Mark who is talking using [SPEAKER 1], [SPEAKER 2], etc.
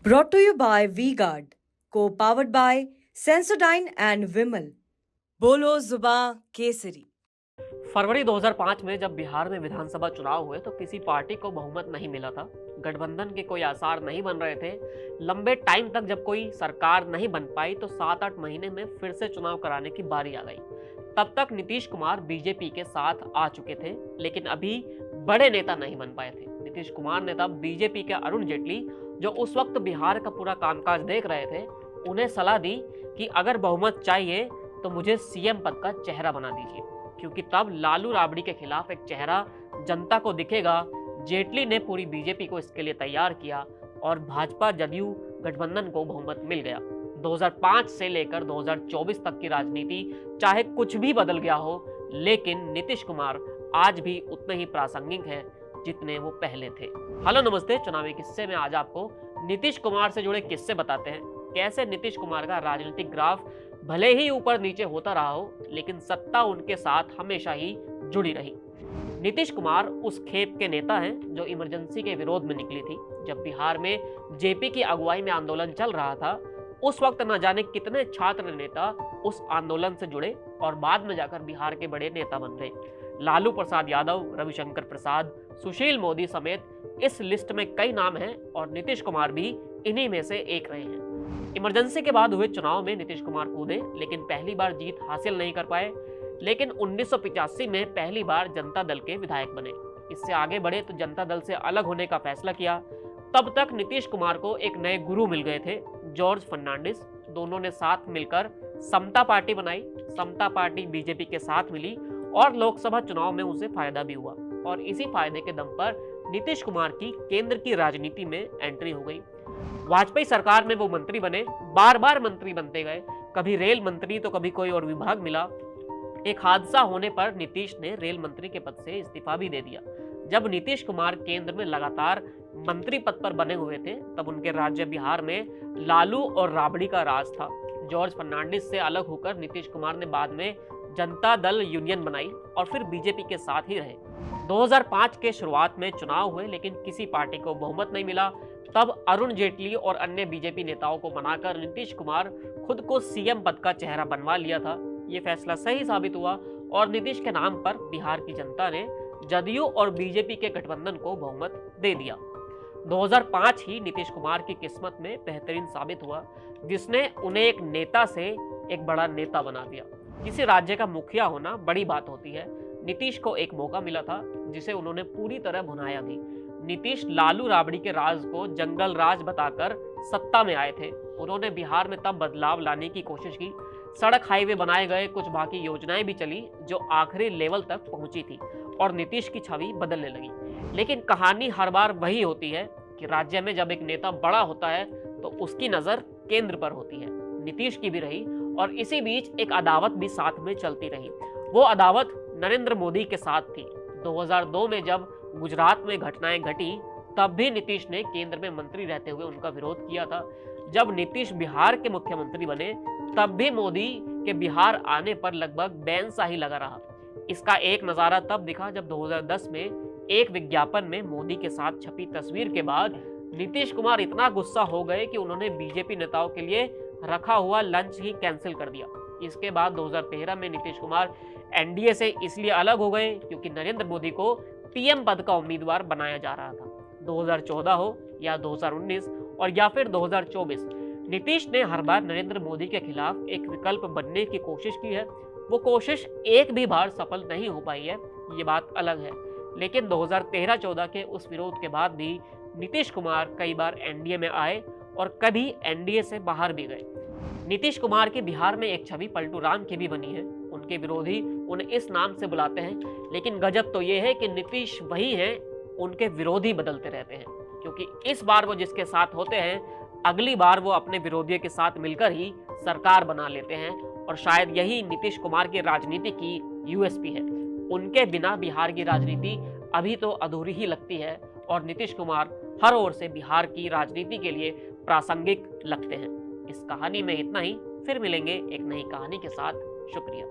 [SPEAKER 1] Brought to you by V-Guard, co-powered by Sensodyne and Vimal. बोलो जुबां केसरी।
[SPEAKER 2] फरवरी 2005 में जब बिहार में विधानसभा चुनाव हुए तो किसी पार्टी को बहुमत नहीं मिला था। गठबंधन के कोई आसार नहीं बन रहे थे। लंबे टाइम तक जब कोई सरकार नहीं बन पाई तो 7-8 महीने में फिर से चुनाव कराने की बारी आ गई। तब तक नीतीश कुमार बीजेपी के साथ आ चुके थे, लेकिन अभी बड़े नेता नहीं बन पाए थे। नीतीश कुमार ने तब बीजेपी के अरुण जेटली, जो उस वक्त बिहार का पूरा कामकाज देख रहे थे, उन्हें सलाह दी कि अगर बहुमत चाहिए तो मुझे सीएम पद का चेहरा बना दीजिए, क्योंकि तब लालू राबड़ी के खिलाफ एक चेहरा जनता को दिखेगा। जेटली ने पूरी बीजेपी को इसके लिए तैयार किया और भाजपा जदयू गठबंधन को बहुमत मिल गया। 2005 से लेकर 2024 तक की राजनीति चाहे कुछ भी बदल गया हो, लेकिन नीतीश कुमार आज भी उतने ही प्रासंगिक हैं जितने वो पहले थे। हेलो नमस्ते, चुनावी किस्से में आज आपको नीतीश कुमार से जुड़े किस्से बताते हैं। कैसे नीतीश कुमार का राजनीतिक ग्राफ भले ही ऊपर नीचे होता रहा हो, लेकिन सत्ता उनके साथ हमेशा ही जुड़ी रही। नीतीश कुमार उस खेप के नेता हैं जो इमरजेंसी के विरोध में निकली थी। जब बिहार में जेपी की अगुवाई में आंदोलन चल रहा था, उस वक्त न जाने कितने छात्र नेता उस आंदोलन से जुड़े और बाद में जाकर बिहार के बड़े नेता बन गए। लालू प्रसाद यादव, रविशंकर प्रसाद, सुशील मोदी समेत इस लिस्ट में कई नाम हैं और नीतीश कुमार भी इन्हीं में से एक रहे हैं। इमरजेंसी के बाद हुए चुनाव में नीतीश कुमार कूदे, लेकिन पहली बार जीत हासिल नहीं कर पाए। लेकिन 1985 में पहली बार जनता दल के विधायक बने। इससे आगे बढ़े तो जनता दल से अलग होने का फैसला किया। तब तक नीतीश कुमार को एक नए गुरु मिल गए थे, जॉर्ज फर्नांडिस। दोनों ने साथ मिलकर समता पार्टी बनाई। समता पार्टी बीजेपी के साथ मिली और लोकसभा चुनाव में उसे फायदा भी हुआ, और इसी फायदे के दम पर नीतीश कुमार की केंद्र की राजनीति में एंट्री हो गई। वाजपेयी सरकार में वो मंत्री बने, बार बार मंत्री बनते गए, कभी रेल मंत्री तो कभी कोई और विभाग मिला। एक हादसा होने पर नीतीश ने रेल मंत्री के पद से इस्तीफा भी दे दिया। जब नीतीश कुमार केंद्र में लगातार मंत्री पद पर बने हुए थे, तब उनके राज्य बिहार में लालू और राबड़ी का राज था। जॉर्ज फर्नांडिस से अलग होकर नीतीश कुमार ने बाद में जनता दल यूनियन बनाई और फिर बीजेपी के साथ ही रहे। 2005 के शुरुआत में चुनाव हुए, लेकिन किसी पार्टी को बहुमत नहीं मिला। तब अरुण जेटली और अन्य बीजेपी नेताओं को मनाकर नीतीश कुमार खुद को सीएम पद का चेहरा बनवा लिया था। ये फैसला सही साबित हुआ और नीतीश के नाम पर बिहार की जनता ने जदयू और बीजेपी के गठबंधन को बहुमत दे दिया। 2005 ही नीतीश कुमार की किस्मत में बेहतरीन साबित हुआ, जिसने उन्हें एक नेता से एक बड़ा नेता बना दिया। किसी राज्य का मुखिया होना बड़ी बात होती है। नीतीश को एक मौका मिला था जिसे उन्होंने पूरी तरह भुनाया भी। नीतीश लालू राबड़ी के राज को जंगल राज बताकर सत्ता में आए थे। उन्होंने बिहार में तब बदलाव लाने की कोशिश की। सड़क हाईवे बनाए गए, कुछ बाकी योजनाएं भी चली जो आखिरी लेवल तक पहुंची थी और नीतीश की छवि बदलने लगी। लेकिन कहानी हर बार वही होती है कि राज्य में जब एक नेता बड़ा होता है तो उसकी नजर केंद्र पर होती है। नीतीश की भी रही, और इसी बीच एक अदावत भी साथ में चलती रही। वो अदावत नरेंद्र मोदी के साथ थी। 2002 में जब गुजरात में घटनाएं घटी, तब भी नीतीश ने केंद्र में मंत्री रहते हुए उनका विरोध किया था। जब नीतीश बिहार के मुख्यमंत्री बने, तब भी मोदी के बिहार आने पर लगभग बैन सा ही लगा रहा। इसका एक नजारा तब दिखा जब 2010 में एक विज्ञापन में मोदी के साथ छपी तस्वीर के बाद नीतीश कुमार इतना गुस्सा हो गए कि उन्होंने बीजेपी नेताओं के लिए रखा हुआ लंच ही कैंसिल कर दिया। इसके बाद 2013 में नीतीश कुमार एनडीए से इसलिए अलग हो गए क्योंकि नरेंद्र मोदी को पीएम पद का उम्मीदवार बनाया जा रहा था। 2014 हो या 2019 और या फिर 2024, नीतीश ने हर बार नरेंद्र मोदी के खिलाफ एक विकल्प बनने की कोशिश की है। वो कोशिश एक भी बार सफल नहीं हो पाई है, ये बात अलग है। लेकिन 2013-14 के उस विरोध के बाद भी नीतीश कुमार कई बार एनडीए में आए और कभी एनडीए से बाहर भी गए। नीतीश कुमार की बिहार में एक छवि पलटू राम की भी बनी है। उनके विरोधी उन्हें इस नाम से बुलाते हैं, लेकिन गजब तो ये है कि नीतीश वही हैं, उनके विरोधी बदलते रहते हैं, क्योंकि इस बार वो जिसके साथ होते हैं, अगली बार वो अपने विरोधियों के साथ मिलकर ही सरकार बना लेते हैं। और शायद यही नीतीश कुमार की राजनीति की यूएसपी है। उनके बिना बिहार की राजनीति अभी तो अधूरी ही लगती है और नीतीश कुमार हर ओर से बिहार की राजनीति के लिए प्रासंगिक लगते हैं। इस कहानी में इतना ही, फिर मिलेंगे एक नई कहानी के साथ। शुक्रिया।